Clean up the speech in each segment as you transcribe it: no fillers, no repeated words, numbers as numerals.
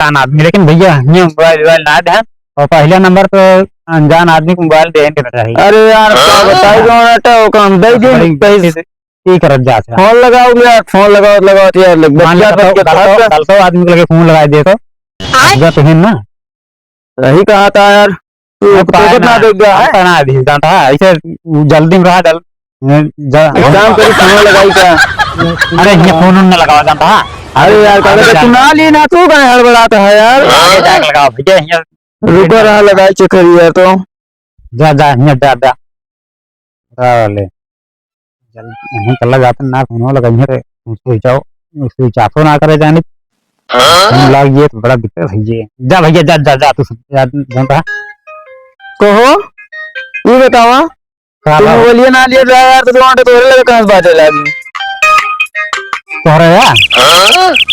अनजान आदमी, लेकिन भैया ये मोबाइल ना ध्यान और पहले नंबर पे अनजान आदमी को मोबाइल दे देना चाहिए। अरे यार क्या बताई जो काम दे दी पैसे की करत जात है। फोन लगाओ यार, फोन लगाओ यार कल तो आदमी को लगे फोन लगा दे तो जा तो ना सही कहा था यार, तू ना देख गया है ना दी जानता है ऐसे जल्दी में रहा काम करी फोन लगाई क्या। अरे ये फोन ना लगावा जानता है। अरे यार तू ना ली ना, तू कहीं हड़बड़ाता है यार। आगे जाके लगाओ भैया यहाँ रुको रहा लगाई चक्कर यार तो जा जा यहाँ जा ले जल्दी यहीं चला जाता ना फोन लगा रे उसको जाओ उसको चाफो ना करे जाने लग ये तो बड़ा दिक्कत है ये। जा भैया जा जा जा तू जानता है कहो ये बतावा तुम बोलिए ना लिए यार तो तुम्हारे तोरे लगे कहां से बात लगी तोहरा यार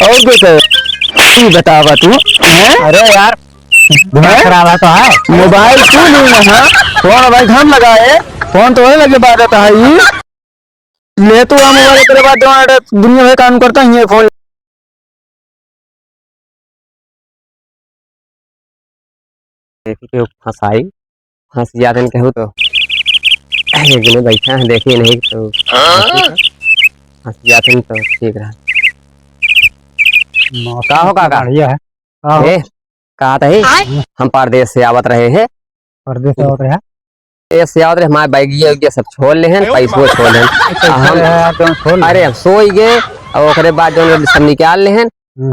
और क्या बतावा तू हैं। अरे यार दिमाग खराब है तो है मोबाइल क्यों नहीं है फोन भाई हम लगाए फोन तो लगे बात आता है ये ले तो मोबाइल तेरे बाद दुनिया में काम करता है फोन फंसाई फंस जाते हैं कहूँ तो एक बैठा है देखिए नहीं तो फंस जाते हैं तो ठीक रहा का हो काका बढ़िया है ए कहा था हम परदेश से आवत रहे हैं परदेश से आवत रहे से आवत रहे हमारे बैगिया उगिया सब छोड़ ले हैं पैसो छोड़ ले हम अरे हम सो गए और ओकरे बाद जो सब निकाल ले हैं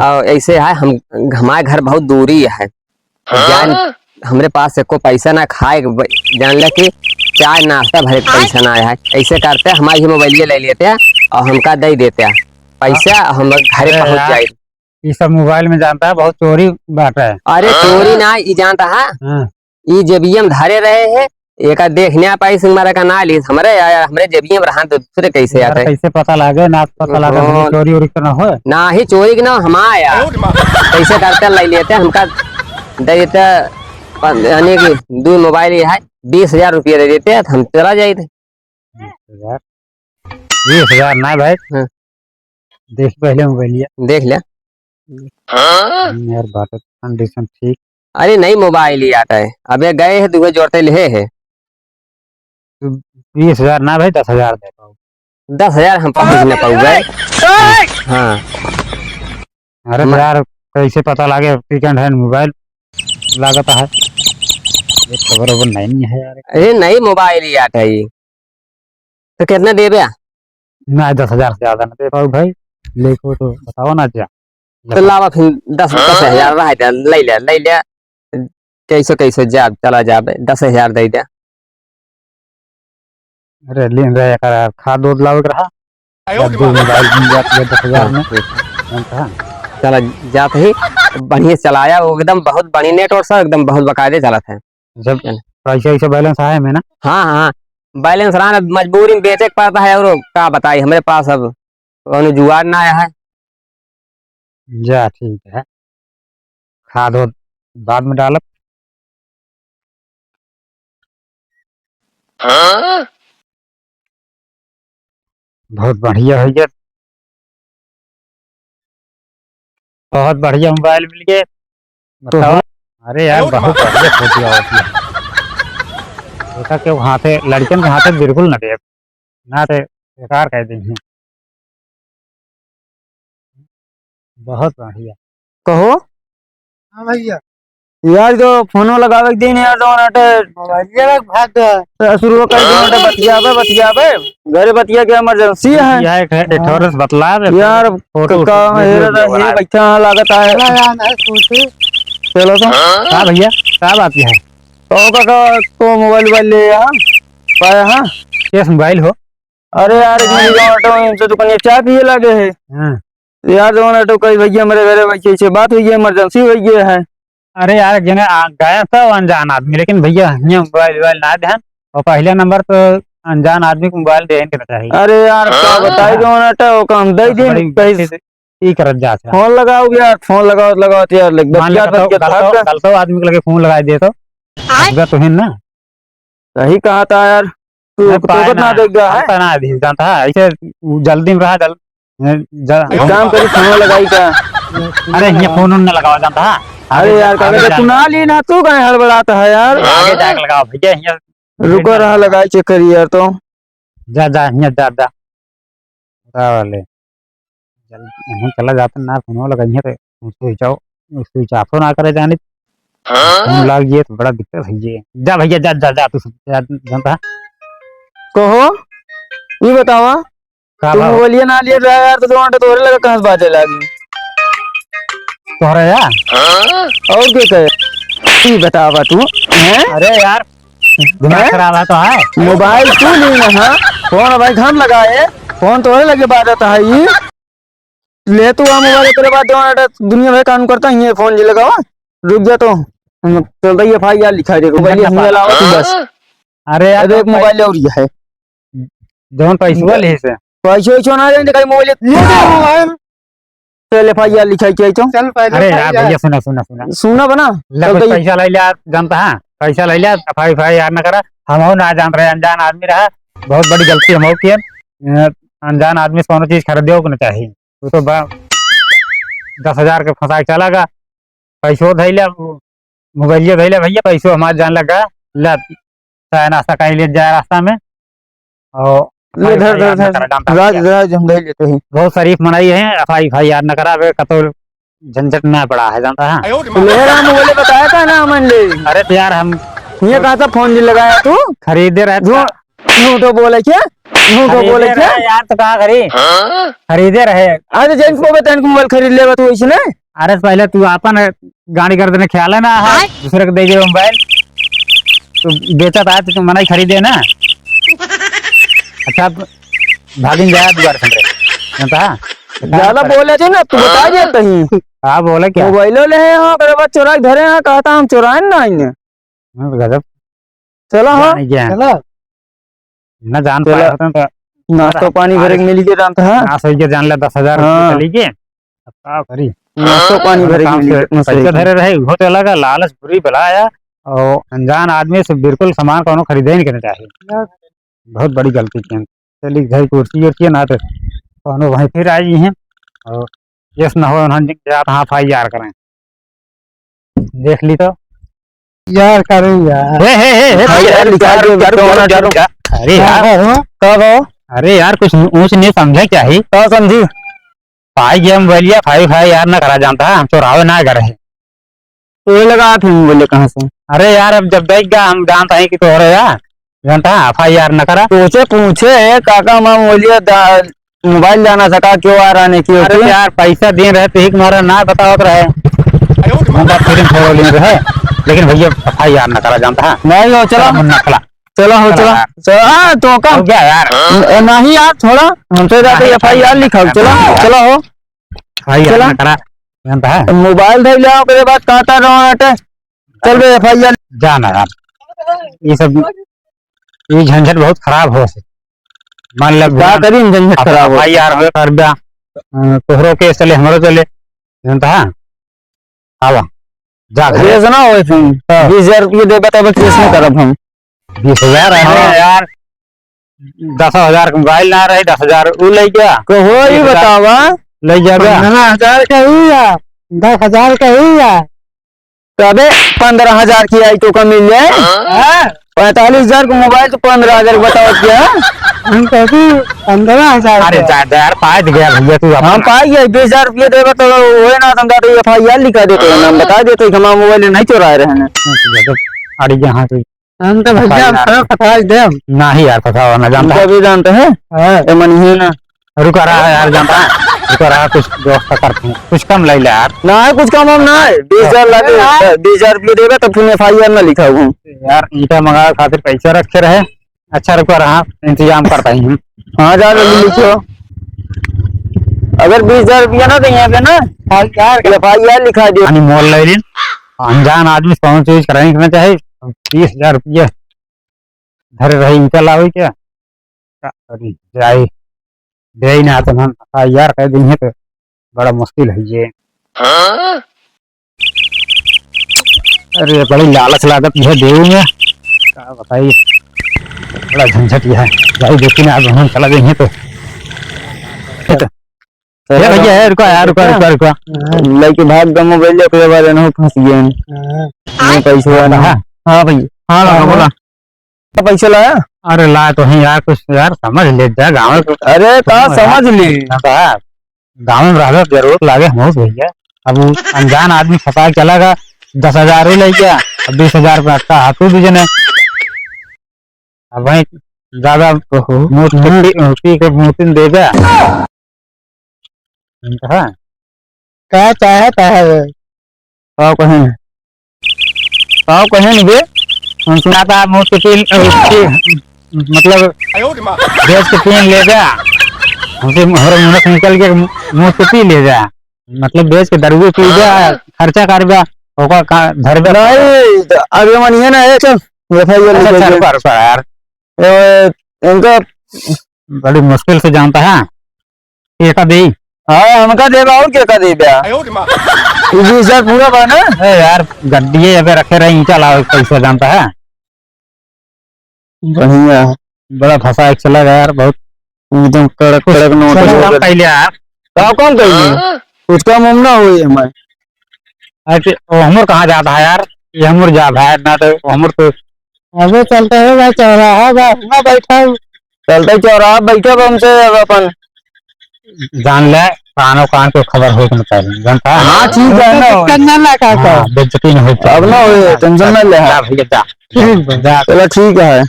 और ऐसे है हम हमारे घर बहुत दूरी है जान हमरे पास एको पैसा ना खाए जान ले कि चाय नाश्ता भरे पैसा ना आया है ऐसे करते हमारी मोबाइल ले लेते हैं और हमका दे देते हैं पैसा हम घरे पहुंच जाए। ये सब मोबाइल में जानता है बहुत चोरी बात है। अरे चोरी ना ये जानता है ये जेबीएम धरे रहे हैं एक देखने पाई सिंह का ना ली हमरे जेबीएम रहा तो दूसरे कैसे आता है कैसे पता लगे ना पता लगे चोरी उरी ना हो ना ही चोरी ना हमारा कैसे करते ले लेते हमका दे देते यानी कि दो मोबाइल है 20,000 रुपया दे देते हम चला जाए थे 20,000 ना भाई देख पहले मोबाइल देख लिया यार बात कंडीशन ठीक। अरे नहीं मोबाइल ही आता है अबे गए हैं दुहे जोड़ते ले है 20,000 ना भाई 10,000 दे पाओ 10,000 हम पहुंच न पाऊ गए। हाँ अरे यार कैसे पता लगे सेकंड हैंड मोबाइल लागत है ये खबर अब नहीं है यार। अरे नहीं मोबाइल ही आता है तो कितना दे बे ना 10,000 से ज्यादा ना दे पाओ भाई लेको तो बताओ ना क्या तो लावा फिर 10,000 रहा ले लिया कैसे जा चला जा 10,000 दे दिया। अरे लेन रहे कर खाद दूध लाओ रहा मोबाइल मिल जाती है 10,000 में चला जाते ही बढ़िया चलाया वो एकदम बहुत बढ़िया नेट और सब एकदम बहुत बकायदे चला था जब पैसा बैलेंस आया में ना। हाँ हाँ बैलेंस रहा मजबूरी में बेचे के पड़ता है और क्या बताई हमारे पास अब जुगाड़ ना आया है। जा ठीक है खाद बाद में डालब बहुत बढ़िया है ये बहुत बढ़िया मोबाइल मिल गए बताओ। अरे यार बहुत बढ़िया फोटो होती है ऐसा क्यों हाथे लड़कियों के हाथे बिल्कुल ना दे ना थे बेकार कह देंगे बहुत बढ़िया कहो। हाँ भैया यार जो फोनो लगावे दिन यार तो भाग शुरू कर दो बतियाबे घरे बतिया के इमरजेंसी है एथोरस बतला यार फोटो का ये बैठा लागत है चलो तो हां भैया क्या बात है तो काका तो मोबाइल ले पाया हां किस मोबाइल हो। अरे यार इनसे दुकान चाय पिए लगे है यार जो ऑटो कई भैया मेरे घरे बैठे से बात हुई है इमरजेंसी हो गई है। अरे यार जने गया था अनजान आदमी, लेकिन भैया ये मोबाइल ना ध्यान और पहले नंबर तो अनजान आदमी को मोबाइल दे देना चाहिए। अरे यार क्या बताई जो ऑटो काम दे दी पैसे की करत जात है। फोन लगाओ यार फोन लगाओ यार कल तो आदमी को लगे फोन लगा दे तो तो है ना सही कहा था यार तू ना देख गया है ना जानता है ऐसे जल्दी में रहा काम करी फोन लगाई क्या अरे ये फोन उन लगावा जानता है। अरे यार काका तू ना ली ना, तू कहीं हड़बड़ाता है यार। आगे जाके लगाओ भैया यहाँ। रुको रहा लगाई चेक करी यार तो। जा जा यहाँ जा वाले चल यहाँ चला जाता ना फोन लगा यहाँ पे स्विच आओ, स्विच ऑफ ना करे जाने फोन लग ये तो बड़ा दिक्कत है ये। जा भैया जा जा जा तू जानता है कहो ये बतावा का तुम बोलिए ना लिए रहा यार तो तुम्हारे तोरे लगा कहां से बाजे लगी तोहरा यार। और क्या कहे ये बतावा तू हैं? अरे यार दिमाग खराब है तो है। मोबाइल तू ली ना हाँ? फोन भाई हम लगाए फोन तोरे लगे बात आता है ये ले तू आ मोबाइल तेरे बाद दुनिया भर काम करता है ये फोन जी लगावा। रुक जा तो चल रही FIR लिखा दे मोबाइल हमें अलावा तू बस। अरे यार एक मोबाइल और ये है जौन पैसा ले से पैसे वैसे ना जाए कहीं मोबाइल चल FIR लिखा चाहिए तो चल पहले अरे यार भैया सुना सुना बना ले कुछ पैसा ले लिया जानता है पैसा ले लिया FIR न करा। हम ना जान रहे अनजान आदमी रहा बहुत बड़ी गलती हम की अनजान आदमी से कोनो चीज खरीदे को नहीं चाहिए। तू तो 10,000 के फंसा के चला गा पैसो धै लिया मोबाइल धै लिया भैया पैसो हमारे जान लगा ला चाय नाश्ता कहीं ले जाए रास्ता में और ले धर धर धर राज राज हम ले लेते हैं। बहुत शरीफ मनाई है FIR न करा कतो झंझट ना पड़ा है जानता है। मेरा मोबाइल बताया था ना अमन ले। अरे तो यार हम ये कहा था फोन जी लगाया तू खरीदे रहे झूठो बोले क्या झूठो बोले क्या यार तो कहा खरीदे रहे। अरे जैन को बता इनको मोबाइल खरीद ले तू इसने। अरे पहले तू अपन गाड़ी कर देने ख्याल है ना है दूसरे को दे दे मोबाइल तू बेचा था तो तुम मना ही खरीदे ना। अच्छा भागिन जाया दोबारा समझे जानता है ज्यादा बोले थे ना तू बता दिया कहीं हाँ बोले क्या मोबाइल ले हाँ करे बाद चुरा के धरे हाँ कहता हम चुराए ना इन्हें गजब चलो हाँ चलो न जान पाया होता तो नाश्ता पानी भरे के मिल के जानता है ना सही के जान ले 10,000 हाँ। चली के अब का करी नाश्ता पानी भरे के मिल के पैसा धरे रहे हो तो लगा लालच बुरी बलाया और अनजान आदमी से बिल्कुल सामान कोनो खरीदे ही नहीं करना चाहिए। बहुत बड़ी गलती की चली घर कुर्सी उर्सी ना तो कोनो वहीं फिर आई हैं और यस न हो उन्होंने हाँ FIR करें देख ली तो यार करूँ यार अरे यार कब अरे यार कुछ ऊंच नहीं समझे क्या ही कब समझी पाई गेम बोलिए FIR ना करा जानता है हम चोरावे ना करे तो ये लगा फिर बोले कहाँ से। अरे यार अब जब देख गया हम जानता है कि तो हो रहा यार जानता है FIR न करा पूछे काका माँ बोलिए मोबाइल जाना सका क्यों आ रहा नहीं क्यों। अरे यार पैसा दे रहे थे तुम्हारा ना बताओ रहे रहे लेकिन भैया FIR न करा जानता है नहीं हो चलो मुन्ना खला चलो हो चलो चलो तो हो गया यार नहीं यार थोड़ा हमसे जाते FIR लिखा चलो चलो हो FIR न करा जानता है मोबाइल दे लिया उसके बाद कहता रहो चल बे FIR जाना यार ये सब ये झंझट बहुत खराब हो मान लग क्या करी झंझट खराब हो FIR हो कर दिया तोहरो केस चले हमारो चले जानता है आवा जा केस ना हो 20,000 रुपये दे बता केस नहीं करब हम 20,000 है यार 10,000 का मोबाइल ना रहे 10,000 वो ले गया को हो ही बतावा ले जाएगा 15,000 का ही यार 10,000 का ही यार तबे 15,000 की आई तो का मिल जाए 45,000 का मोबाइल तो 15,000 बताओ क्या हम कहती 15,000 अरे ज्यादा यार पाए गया भैया तू हम पाई गए 20,000 रुपये देगा तो वो ना समझा तो FIR लिखा देते नाम बता देते हमारा मोबाइल नहीं चुराए रहे हैं। अरे यहाँ तो हम तो भैया पता दे ना ही यार पता होना जानता है भी जानते हैं मन ही ना रुका रहा है यार जानता है रुका रहा कुछ व्यवस्था करते हैं कुछ कम ले यार ना है कुछ कम हम ना है 20,000 लगे 20,000 रुपये देगा तो फिर FIR ना लिखा हूँ यार ईटा मंगा खातिर पैसा रखे रहे अच्छा रुका रहा इंतजाम करता ही हूँ हाँ जा लिखो अगर 20,000 रुपया ना देंगे पे ना FIR लिखा दो मोल ले लीन अनजान आदमी कौन चीज कराने चाहे 30,000 रुपये धरे रही ईटा लावे क्या जाए दे ना तो हम FIR कह देंगे तो बड़ा मुश्किल है ये। अरे बड़ी लालच लागत है देंगे क्या बताइए बड़ा झंझट है भाई देखिए आज हम चला देंगे तो ये भैया है, रुको यार, रुको रुको रुको। लेके भाग गए मोबाइल, ओकरे बाद एनहु फंस गए नहीं पैसे वाला। हाँ भैया, हाँ लगा बोला। पैसा लाया? अरे ला तो है यार, कुछ यार समझ ले जा गाँव में। अरे का समझ ली गाँव में रह जरूरत लागे हम भैया। अब वो अनजान आदमी फंसा के चला गया, 10,000 ही ले गया, अब 20,000 रुपया का हाथों दीजिए। अब वही ज्यादा मूर्ति के मूर्ति दे गया। क्या चाहता है? पाव कहें नहीं बे, हम सुना था मूर्ति मतलब बेच के तीन ले गया, हमसे मुंह से निकल के मूर्ति ले गया, मतलब बेच के दारू पी गया, खर्चा कर गया, घर पे नहीं अभी मानिए ना है। चल FIR यार, इनका बड़ी मुश्किल से जानता है एक दी। हाँ हमका दे और क्या का दे ब्या 20,000 पूरा बना। यार गड्डी अगर रखे रहे ईंचा लाओ कैसे जानता है। बढ़िया बड़ा फंसा एक चला गया यार, बहुत एकदम कड़क कड़क नोट पहले यार। कौन कही उसका मुमना हुई हमारे। हमर कहाँ जाता है यार, ये हमर जा भाई ना, तो हमर तो अबे चलते है भाई, चौराहा बैठा बैठा चलते चौराहा बैठा हमसे अपन जान ले कानों कान को खबर हो जानता है। हाँ ठीक है ना, करना ना का बेइज्जती नहीं होती अब ना हो टेंशन ना ले। जा भैया जा, चलो ठीक है।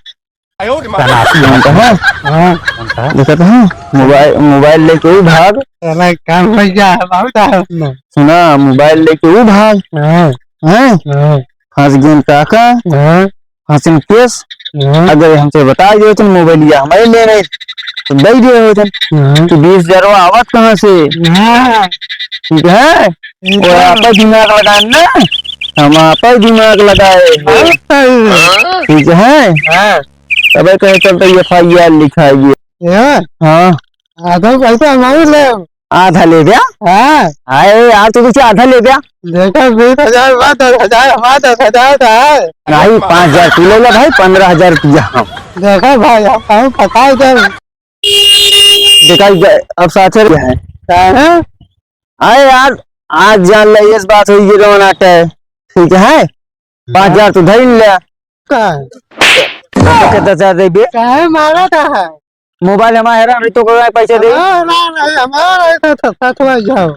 देखा था मोबाइल लेके वो भाग, काम हो गया बहुत। सुना मोबाइल लेके वो भाग हैं, फंस गए काका, फंसन केस। अगर हमसे बता दिए तो मोबाइल लिया हमारे ले रहे तो दे दिए हो तो 20,000 आवत कहाँ से? ठीक है, वो आपका दिमाग लगाना, हम आपका दिमाग लगाए। ठीक है, तब कहे चलते FIR लिखाइए। हाँ आधा पैसा हमारे ले, आधा ले गया। हाँ अरे यार तू कुछ आधा ले गया। देखो 20,000 बाद 10,000 हमारा 10,000 का है। नहीं 5,000 तू ले ला भाई, 15,000 रुपया। देखो भाई हम फंसा दे देखा अब साथ है। अरे यार आज जान ले इस बात हुई ये रोना है। ठीक है 5,000 तू धर ले, कितना 10,000 दे बे। काहे मारा था है? मोबाइल हमारा है तो कोई पैसे दे। नहीं हमारा तो साथ में जाओ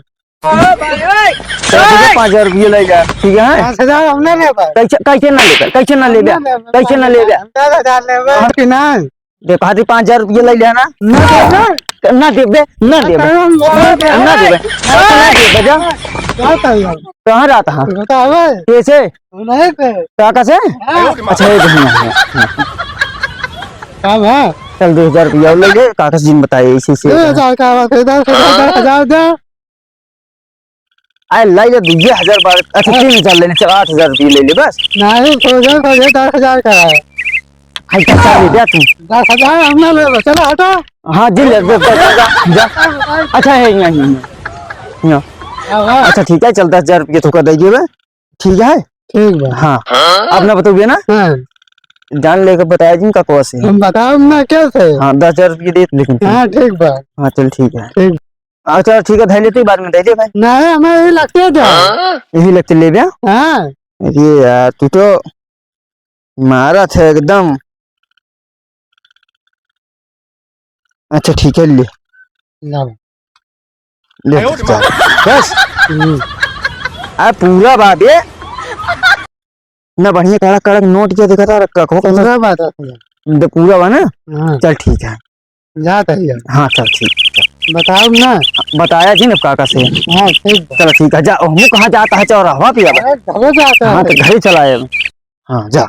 5,000 रुपये ले जा। ठीक है 5,000 हमने ले भाई, कैसे ना ले, कैसे ना ले, कैसे ना ले। 10,000 ले कि नहीं? देखो हाथी 5,000 रुपये ले लेना। ना दे बे, ना दे बे, ना दे बे, ना दे बजा। कहाँ रहता है कैसे नहीं काका से? अच्छा ये काम है। चल 2,000 रुपया ले ले, काका जी ने बताया इसी से। 2,000 का 10,000 दे। अरे लाई ले 2,000 बार। अच्छा 3,000 ले ले, चल 8,000 रुपये ले ले बस। नहीं 10,000 का है। हाय क्या ले दिया तू? 10,000 हमने ले, चलो हटो। हाँ जी ले जा। अच्छा है यहाँ। अच्छा ठीक है चल 10,000 रुपये तो कर देंगे बे। ठीक है ठीक है। हाँ अब ना बताओगे ना, जान लेकर बताया जिनका कोस है। हम बताओ ना कैसे? हाँ 10,000 रुपये दे लेकिन। हाँ ठीक बा। हाँ चल ठीक है। ठीक। अच्छा ठीक है धैर्य लेते बाद में दे दे भाई। नहीं हमें यही लगते है यही लगते ले गया। हाँ अरे यार तू तो मारा था एकदम। अच्छा ठीक है ले ले बस। अरे पूरा बात है ना, बढ़िया कड़क कड़क नोट क्या दिखा था रखा पूरा बात है। पूरा बा ना। हाँ चल ठीक है जाता है। हाँ चल ठीक बताओ ना। बताया जी ना काका से। हाँ ठीक चलो ठीक है जा। हम कहाँ जाता है चौराहा पे? है। हाँ तो घर ही चलाए। हाँ जा।